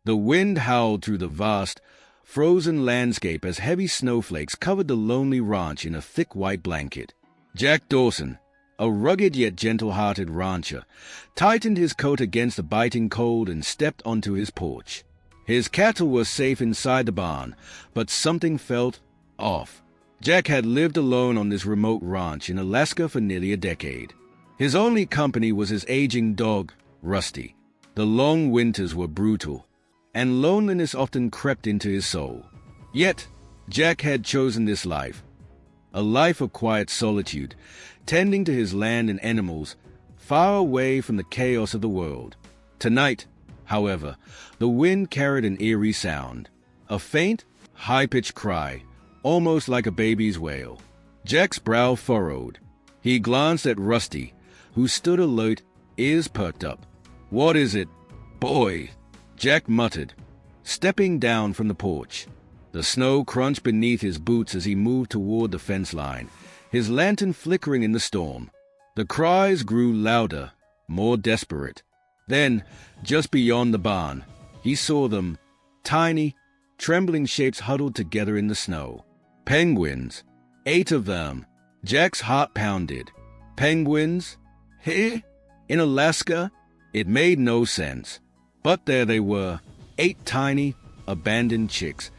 The wind howled through the vast, frozen landscape as heavy snowflakes covered the lonely ranch in a thick white blanket. Jack Dawson, a rugged yet gentle-hearted rancher, tightened his coat against the biting cold and stepped onto his porch. His cattle were safe inside the barn, but something felt off. Jack had lived alone on this remote ranch in Alaska for nearly a decade. His only company was his aging dog, Rusty. The long winters were brutal, and loneliness often crept into his soul. Yet, Jack had chosen this life, a life of quiet solitude, tending to his land and animals, far away from the chaos of the world. Tonight, however, the wind carried an eerie sound, a faint, high-pitched cry, almost like a baby's wail. Jack's brow furrowed. He glanced at Rusty, who stood alert, ears perked up. "What is it, boy?" Jack muttered, stepping down from the porch. The snow crunched beneath his boots as he moved toward the fence line, his lantern flickering in the storm. The cries grew louder, more desperate. Then, just beyond the barn, he saw them, tiny, trembling shapes huddled together in the snow. Penguins. 8 of them. Jack's heart pounded. Penguins? Here? In Alaska? It made no sense. But there they were, 8 tiny, abandoned chicks,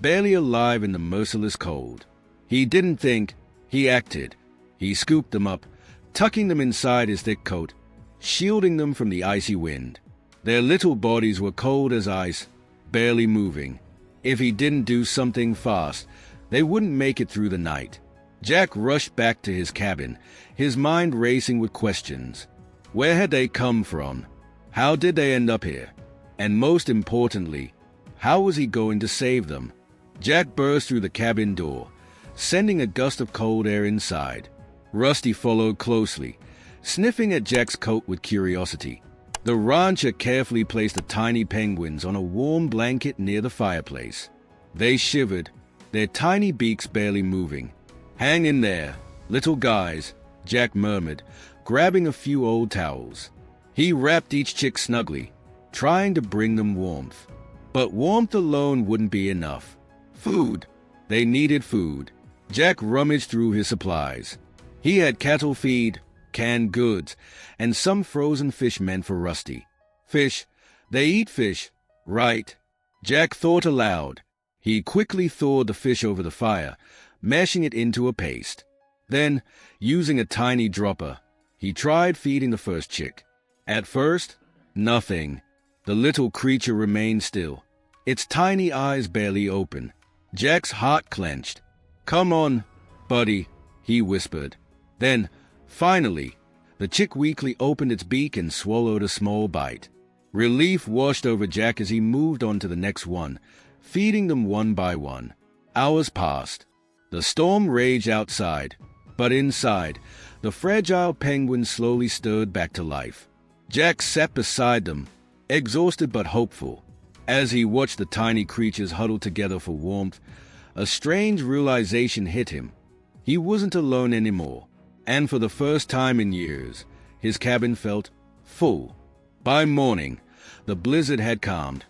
barely alive in the merciless cold. He didn't think, he acted. He scooped them up, tucking them inside his thick coat, shielding them from the icy wind. Their little bodies were cold as ice, barely moving. If he didn't do something fast, they wouldn't make it through the night. Jack rushed back to his cabin, his mind racing with questions. Where had they come from? How did they end up here? And most importantly, how was he going to save them? Jack burst through the cabin door, sending a gust of cold air inside. Rusty followed closely, sniffing at Jack's coat with curiosity. The rancher carefully placed the tiny penguins on a warm blanket near the fireplace. They shivered, their tiny beaks barely moving. "Hang in there, little guys," Jack murmured, grabbing a few old towels. He wrapped each chick snugly, trying to bring them warmth. But warmth alone wouldn't be enough. Food. They needed food. Jack rummaged through his supplies. He had cattle feed, canned goods, and some frozen fish meant for Rusty. Fish. They eat fish, right? Jack thought aloud. He quickly thawed the fish over the fire, mashing it into a paste. Then, using a tiny dropper, he tried feeding the first chick. At first, nothing. The little creature remained still, its tiny eyes barely open. Jack's heart clenched. "Come on, buddy," he whispered. Then, finally, the chick weakly opened its beak and swallowed a small bite. Relief washed over Jack as he moved on to the next one, feeding them one by one. Hours passed. The storm raged outside, but inside, the fragile penguins slowly stirred back to life. Jack sat beside them, exhausted but hopeful. As he watched the tiny creatures huddle together for warmth, a strange realization hit him. He wasn't alone anymore, and for the first time in years, his cabin felt full. By morning, the blizzard had calmed,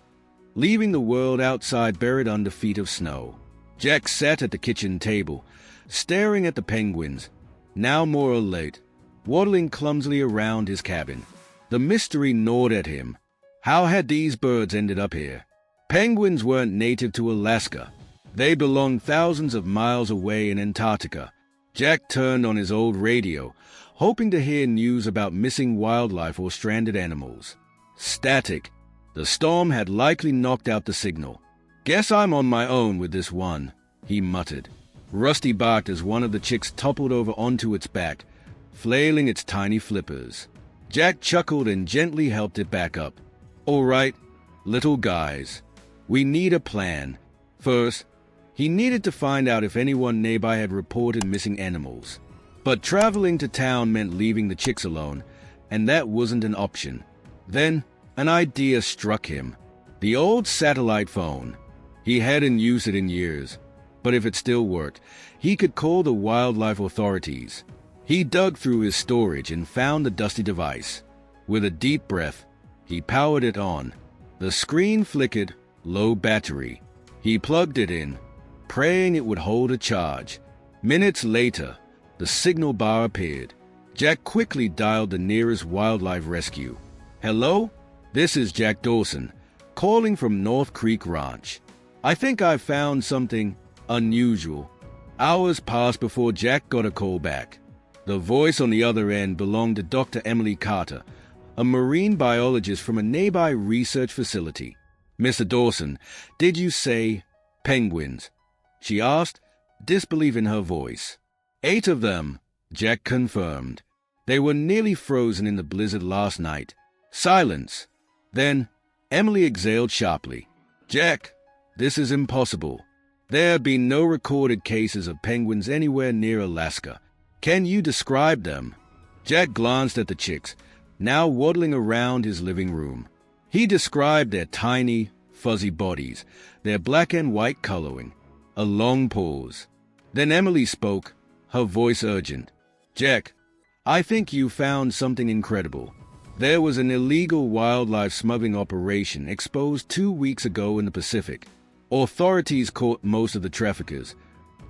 leaving the world outside buried under feet of snow. Jack sat at the kitchen table, staring at the penguins, now more alert, waddling clumsily around his cabin. The mystery gnawed at him. How had these birds ended up here? Penguins weren't native to Alaska. They belonged thousands of miles away in Antarctica. Jack turned on his old radio, hoping to hear news about missing wildlife or stranded animals. Static. The storm had likely knocked out the signal. "Guess I'm on my own with this one," he muttered. Rusty barked as one of the chicks toppled over onto its back, flailing its tiny flippers. Jack chuckled and gently helped it back up. "All right, little guys. We need a plan." First, he needed to find out if anyone nearby had reported missing animals. But traveling to town meant leaving the chicks alone, and that wasn't an option. Then, an idea struck him. The old satellite phone. He hadn't used it in years, but if it still worked, he could call the wildlife authorities. He dug through his storage and found the dusty device. With a deep breath, he powered it on. The screen flickered, low battery. He plugged it in, praying it would hold a charge. Minutes later, the signal bar appeared. Jack quickly dialed the nearest wildlife rescue. "Hello? This is Jack Dawson, calling from North Creek Ranch. I think I found something unusual." Hours passed before Jack got a call back. The voice on the other end belonged to Dr. Emily Carter, a marine biologist from a nearby research facility. "Mr. Dawson, did you say penguins?" she asked, disbelief in her voice. "8 of them," Jack confirmed. "They were nearly frozen in the blizzard last night." Silence. Then Emily exhaled sharply. "Jack, this is impossible. There have been no recorded cases of penguins anywhere near Alaska. Can you describe them?" Jack glanced at the chicks, now waddling around his living room. He described their tiny, fuzzy bodies, their black and white coloring. A long pause. Then Emily spoke, her voice urgent. "Jack, I think you found something incredible. There was an illegal wildlife smuggling operation exposed 2 weeks ago in the Pacific. Authorities caught most of the traffickers,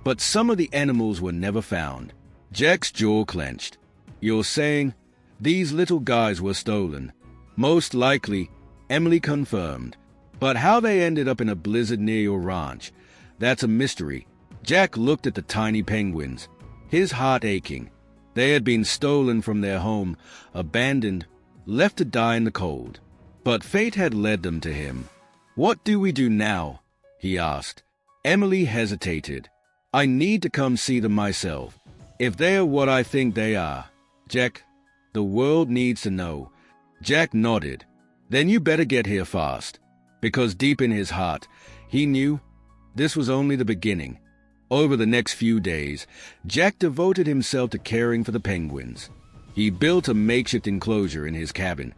but some of the animals were never found." Jack's jaw clenched. "You're saying these little guys were stolen?" "Most likely," Emily confirmed. "But how they ended up in a blizzard near your ranch, that's a mystery." Jack looked at the tiny penguins, his heart aching. They had been stolen from their home, abandoned, left to die in the cold. But fate had led them to him. "What do we do now?" he asked. Emily hesitated. "I need to come see them myself. If they are what I think they are, Jack, the world needs to know." Jack nodded. "Then you better get here fast." Because deep in his heart, he knew this was only the beginning. Over the next few days, Jack devoted himself to caring for the penguins. He built a makeshift enclosure in his cabin,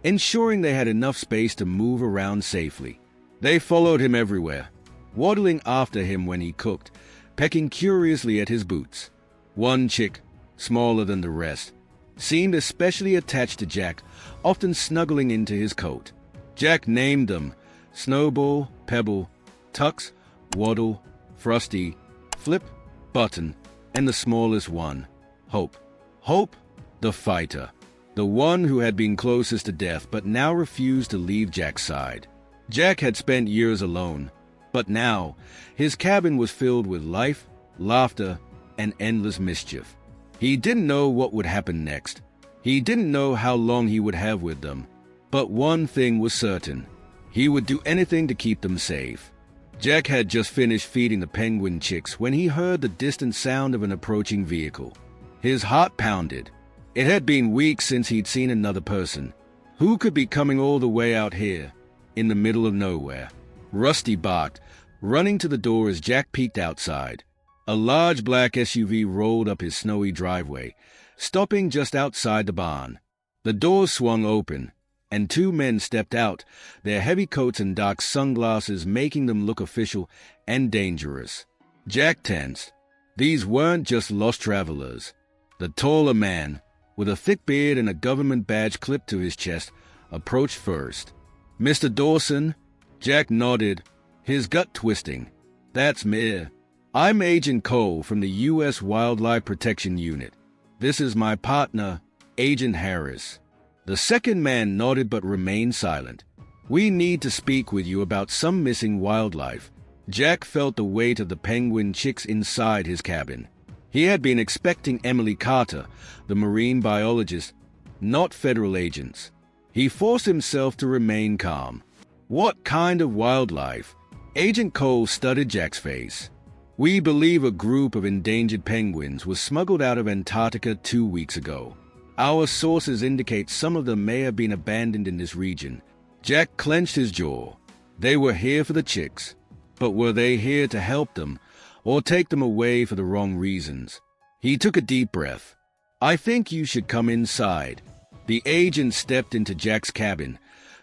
ensuring they had enough space to move around safely. They followed him everywhere, waddling after him when he cooked, pecking curiously at his boots. One chick, smaller than the rest, seemed especially attached to Jack, often snuggling into his coat. Jack named them Snowball, Pebble, Tux, Waddle, Frosty, Flip, Button, and the smallest one, Hope. Hope, the fighter, the one who had been closest to death but now refused to leave Jack's side. Jack had spent years alone, but now his cabin was filled with life, laughter, and endless mischief. He didn't know what would happen next. He didn't know how long he would have with them. But one thing was certain. He would do anything to keep them safe. Jack had just finished feeding the penguin chicks when he heard the distant sound of an approaching vehicle. His heart pounded. It had been weeks since he'd seen another person. Who could be coming all the way out here, in the middle of nowhere? Rusty barked, running to the door as Jack peeked outside. A large black SUV rolled up his snowy driveway, stopping just outside the barn. The doors swung open, and 2 men stepped out, their heavy coats and dark sunglasses making them look official and dangerous. Jack tensed. These weren't just lost travelers. The taller man, with a thick beard and a government badge clipped to his chest, approached first. "Mr. Dawson?" Jack nodded, his gut twisting. "That's me. I'm Agent Cole from the U.S. Wildlife Protection Unit. This is my partner, Agent Harris." The second man nodded but remained silent. "We need to speak with you about some missing wildlife." Jack felt the weight of the penguin chicks inside his cabin. He had been expecting Emily Carter, the marine biologist, not federal agents. He forced himself to remain calm. "What kind of wildlife?" Agent Cole studied Jack's face. "We believe a group of endangered penguins was smuggled out of Antarctica 2 weeks ago. Our sources indicate some of them may have been abandoned in this region." Jack clenched his jaw. They were here for the chicks, but were they here to help them or take them away for the wrong reasons? He took a deep breath. "I think you should come inside." The agent stepped into Jack's cabin,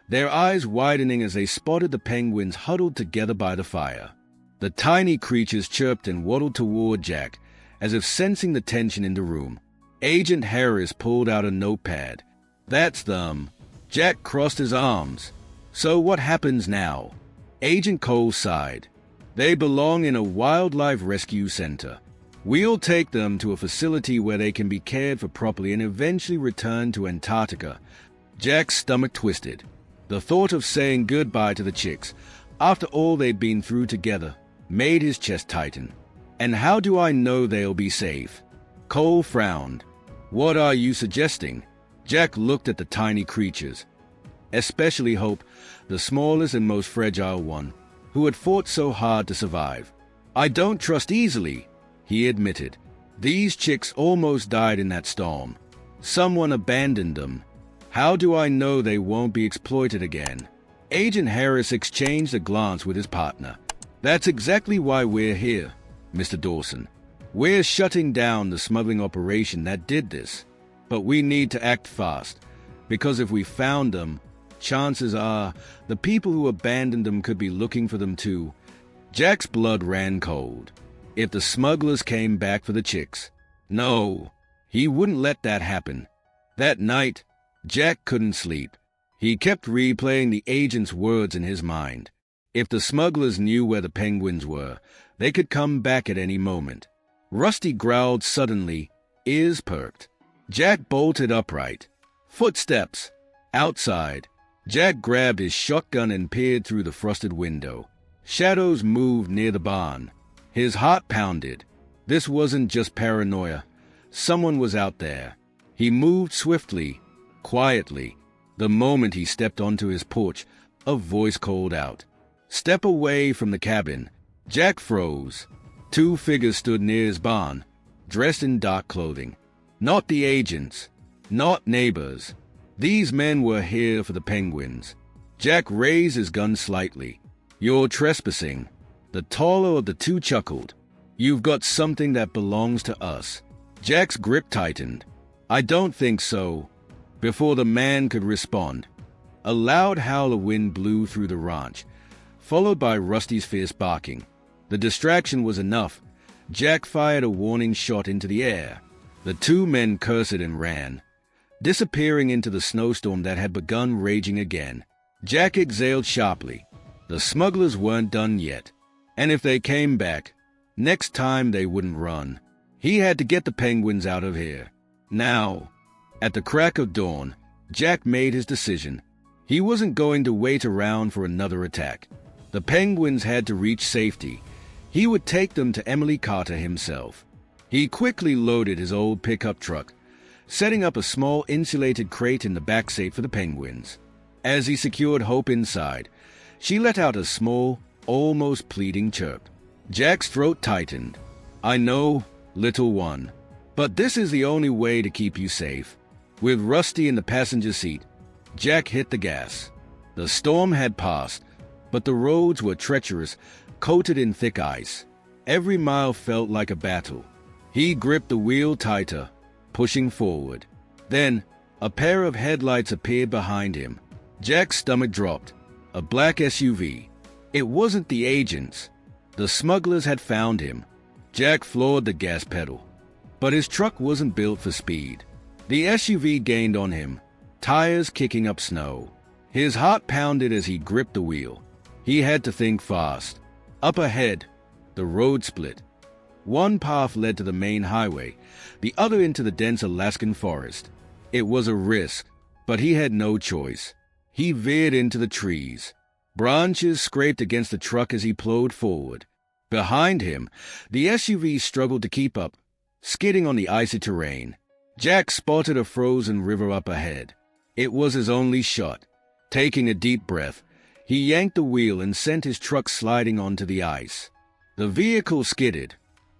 their eyes widening as they spotted the penguins huddled together by the fire. The tiny creatures chirped and waddled toward Jack, as if sensing the tension in the room. Agent Harris pulled out a notepad. "That's them." Jack crossed his arms. So what happens now? Agent Cole sighed. They belong in a wildlife rescue center. We'll take them to a facility where they can be cared for properly and eventually return to Antarctica. Jack's stomach twisted. The thought of saying goodbye to the chicks, after all they'd been through together, made his chest tighten. And how do I know they'll be safe? Cole frowned. What are you suggesting? Jack looked at the tiny creatures, especially Hope, the smallest and most fragile one, who had fought so hard to survive. I don't trust easily, he admitted. These chicks almost died in that storm. Someone abandoned them. How do I know they won't be exploited again? Agent Harris exchanged a glance with his partner. That's exactly why we're here, Mr. Dawson. We're shutting down the smuggling operation that did this. But we need to act fast, because if we found them, chances are the people who abandoned them could be looking for them too. Jack's blood ran cold. If the smugglers came back for the chicks, no, he wouldn't let that happen. That night, Jack couldn't sleep. He kept replaying the agent's words in his mind. If the smugglers knew where the penguins were, they could come back at any moment. Rusty growled suddenly, ears perked. Jack bolted upright. Footsteps. Outside. Jack grabbed his shotgun and peered through the frosted window. Shadows moved near the barn. His heart pounded. This wasn't just paranoia. Someone was out there. He moved swiftly, quietly. The moment he stepped onto his porch, a voice called out. Step away from the cabin. Jack froze. Two figures stood near his barn, dressed in dark clothing. Not the agents. Not neighbors. These men were here for the penguins. Jack raised his gun slightly. You're trespassing. The taller of the two chuckled. You've got something that belongs to us. Jack's grip tightened. I don't think so. Before the man could respond, a loud howl of wind blew through the ranch, followed by Rusty's fierce barking. The distraction was enough. Jack fired a warning shot into the air. The two men cursed and ran, disappearing into the snowstorm that had begun raging again. Jack exhaled sharply. The smugglers weren't done yet, and if they came back, next time they wouldn't run. He had to get the penguins out of here. Now. At the crack of dawn, Jack made his decision. He wasn't going to wait around for another attack. The penguins had to reach safety. He would take them to Emily Carter himself. He quickly loaded his old pickup truck, setting up a small insulated crate in the backseat for the penguins. As he secured Hope inside, she let out a small, almost pleading chirp. Jack's throat tightened. I know, little one, but this is the only way to keep you safe. With Rusty in the passenger seat, Jack hit the gas. The storm had passed, but the roads were treacherous, coated in thick ice. Every mile felt like a battle. He gripped the wheel tighter, pushing forward. Then, a pair of headlights appeared behind him. Jack's stomach dropped. A black SUV. It wasn't the agents. The smugglers had found him. Jack floored the gas pedal. But his truck wasn't built for speed. The SUV gained on him, tires kicking up snow. His heart pounded as he gripped the wheel. He had to think fast. Up ahead, the road split. One path led to the main highway, the other into the dense Alaskan forest. It was a risk, but he had no choice. He veered into the trees. Branches scraped against the truck as he plowed forward. Behind him, the SUV struggled to keep up, skidding on the icy terrain. Jack spotted a frozen river up ahead. It was his only shot. Taking a deep breath, he yanked the wheel and sent his truck sliding onto the ice. The vehicle skidded,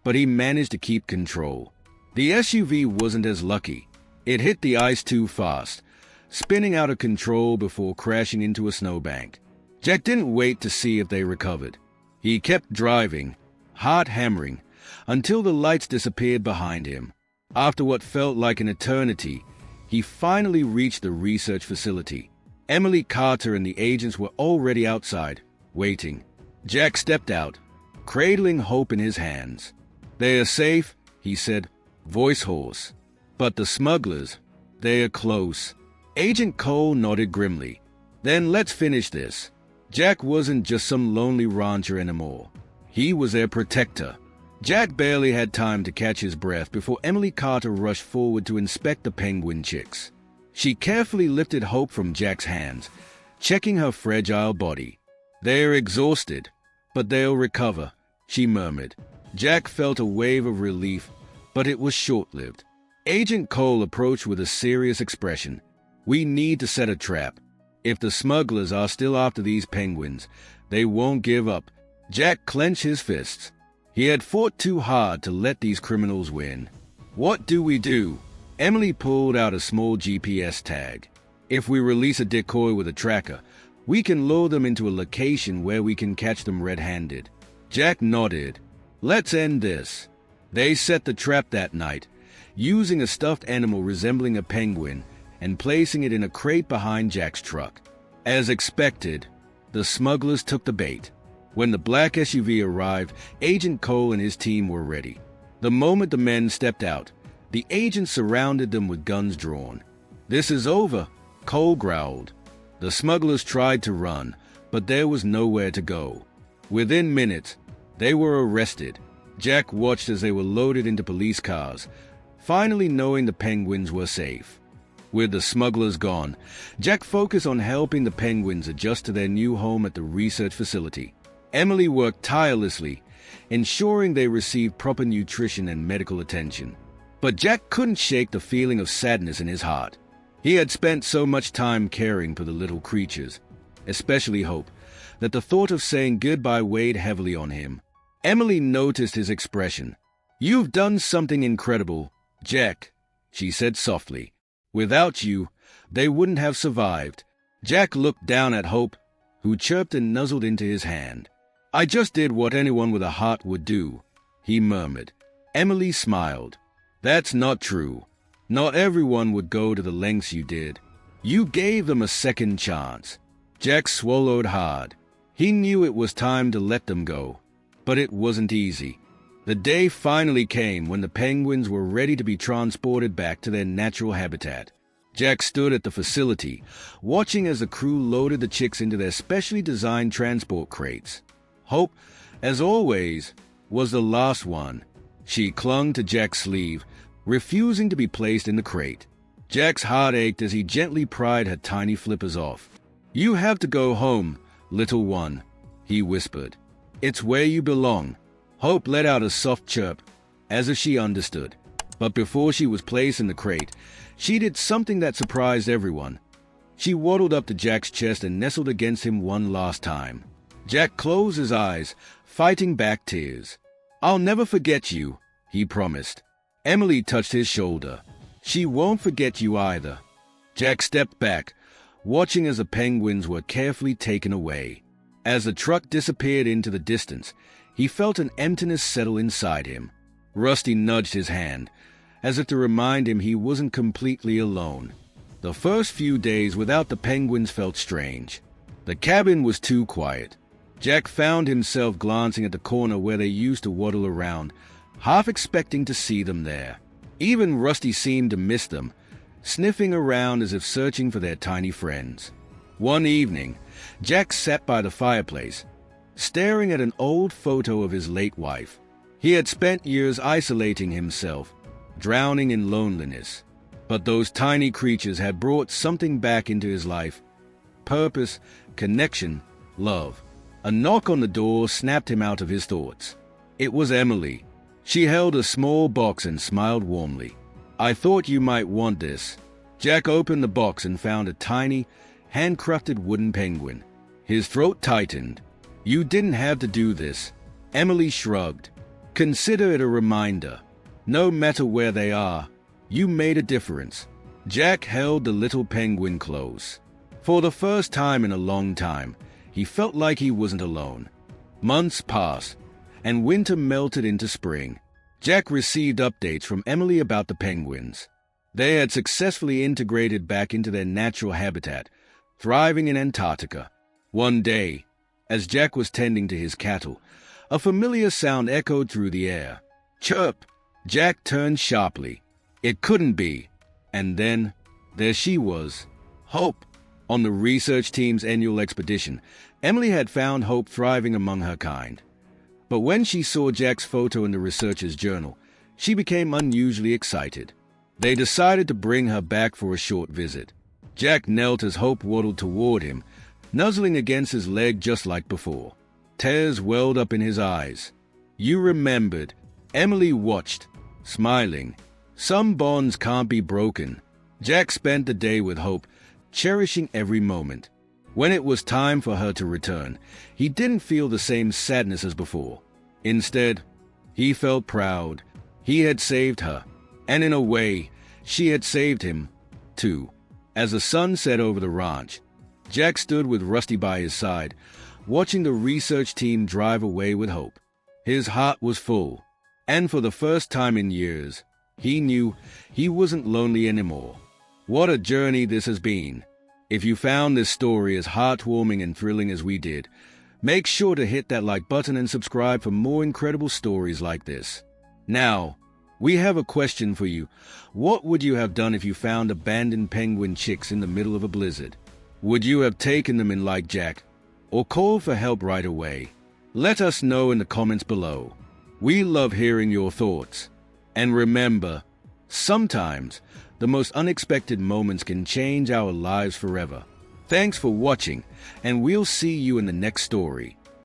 but he managed to keep control. The SUV wasn't as lucky. It hit the ice too fast, spinning out of control before crashing into a snowbank. Jack didn't wait to see if they recovered. He kept driving, heart hammering, until the lights disappeared behind him. After what felt like an eternity, he finally reached the research facility. Emily Carter and the agents were already outside, waiting. Jack stepped out, cradling Hope in his hands. They are safe, he said, voice hoarse. But the smugglers, they are close. Agent Cole nodded grimly. Then let's finish this. Jack wasn't just some lonely rancher anymore. He was their protector. Jack barely had time to catch his breath before Emily Carter rushed forward to inspect the penguin chicks. She carefully lifted Hope from Jack's hands, checking her fragile body. "They're exhausted, but they'll recover," she murmured. Jack felt a wave of relief, but it was short-lived. Agent Cole approached with a serious expression. "We need to set a trap. If the smugglers are still after these penguins, they won't give up." Jack clenched his fists. He had fought too hard to let these criminals win. "What do we do?" Emily pulled out a small GPS tag. "If we release a decoy with a tracker, we can lure them into a location where we can catch them red-handed." Jack nodded. "Let's end this." They set the trap that night, using a stuffed animal resembling a penguin and placing it in a crate behind Jack's truck. As expected, the smugglers took the bait. When the black SUV arrived, Agent Cole and his team were ready. The moment the men stepped out, the agents surrounded them with guns drawn. "This is over," Cole growled. The smugglers tried to run, but there was nowhere to go. Within minutes, they were arrested. Jack watched as they were loaded into police cars, finally knowing the penguins were safe. With the smugglers gone, Jack focused on helping the penguins adjust to their new home at the research facility. Emily worked tirelessly, ensuring they received proper nutrition and medical attention. But Jack couldn't shake the feeling of sadness in his heart. He had spent so much time caring for the little creatures, especially Hope, that the thought of saying goodbye weighed heavily on him. Emily noticed his expression. "You've done something incredible, Jack," she said softly. "Without you, they wouldn't have survived." Jack looked down at Hope, who chirped and nuzzled into his hand. "I just did what anyone with a heart would do," he murmured. Emily smiled. "That's not true. Not everyone would go to the lengths you did. You gave them a second chance." Jack swallowed hard. He knew it was time to let them go, but it wasn't easy. The day finally came when the penguins were ready to be transported back to their natural habitat. Jack stood at the facility, watching as the crew loaded the chicks into their specially designed transport crates. Hope, as always, was the last one. She clung to Jack's sleeve, refusing to be placed in the crate. Jack's heart ached as he gently pried her tiny flippers off. "You have to go home, little one," he whispered. "It's where you belong." Hope let out a soft chirp, as if she understood. But before she was placed in the crate, she did something that surprised everyone. She waddled up to Jack's chest and nestled against him one last time. Jack closed his eyes, fighting back tears. "I'll never forget you," he promised. Emily touched his shoulder. "She won't forget you either." Jack stepped back, watching as the penguins were carefully taken away. As the truck disappeared into the distance, he felt an emptiness settle inside him. Rusty nudged his hand, as if to remind him he wasn't completely alone. The first few days without the penguins felt strange. The cabin was too quiet. Jack found himself glancing at the corner where they used to waddle around, half expecting to see them there. Even Rusty seemed to miss them, sniffing around as if searching for their tiny friends. One evening, Jack sat by the fireplace, staring at an old photo of his late wife. He had spent years isolating himself, drowning in loneliness. But those tiny creatures had brought something back into his life: purpose, connection, love. A knock on the door snapped him out of his thoughts. It was Emily. She held a small box and smiled warmly. "I thought you might want this." Jack opened the box and found a tiny, handcrafted wooden penguin. His throat tightened. "You didn't have to do this." Emily shrugged. "Consider it a reminder. No matter where they are, you made a difference." Jack held the little penguin close. For the first time in a long time, he felt like he wasn't alone. Months passed, and winter melted into spring. Jack received updates from Emily about the penguins. They had successfully integrated back into their natural habitat, thriving in Antarctica. One day, as Jack was tending to his cattle, a familiar sound echoed through the air. "Chirp!" Jack turned sharply. It couldn't be. And then, there she was, Hope. On the research team's annual expedition, Emily had found Hope thriving among her kind. But when she saw Jack's photo in the researcher's journal, she became unusually excited. They decided to bring her back for a short visit. Jack knelt as Hope waddled toward him, nuzzling against his leg just like before. Tears welled up in his eyes. You remembered. Emily watched, smiling. Some bonds can't be broken. Jack spent the day with Hope, cherishing every moment. When it was time for her to return, he didn't feel the same sadness as before. Instead, he felt proud. He had saved her, and in a way, she had saved him, too. As the sun set over the ranch, Jack stood with Rusty by his side, watching the research team drive away with Hope. His heart was full, and for the first time in years, he knew he wasn't lonely anymore. What a journey this has been. If you found this story as heartwarming and thrilling as we did, make sure to hit that like button and subscribe for more incredible stories like this. Now, we have a question for you. What would you have done if you found abandoned penguin chicks in the middle of a blizzard? Would you have taken them in like Jack, or called for help right away? Let us know in the comments below. We love hearing your thoughts. And remember, sometimes the most unexpected moments can change our lives forever. Thanks for watching, and we'll see you in the next story.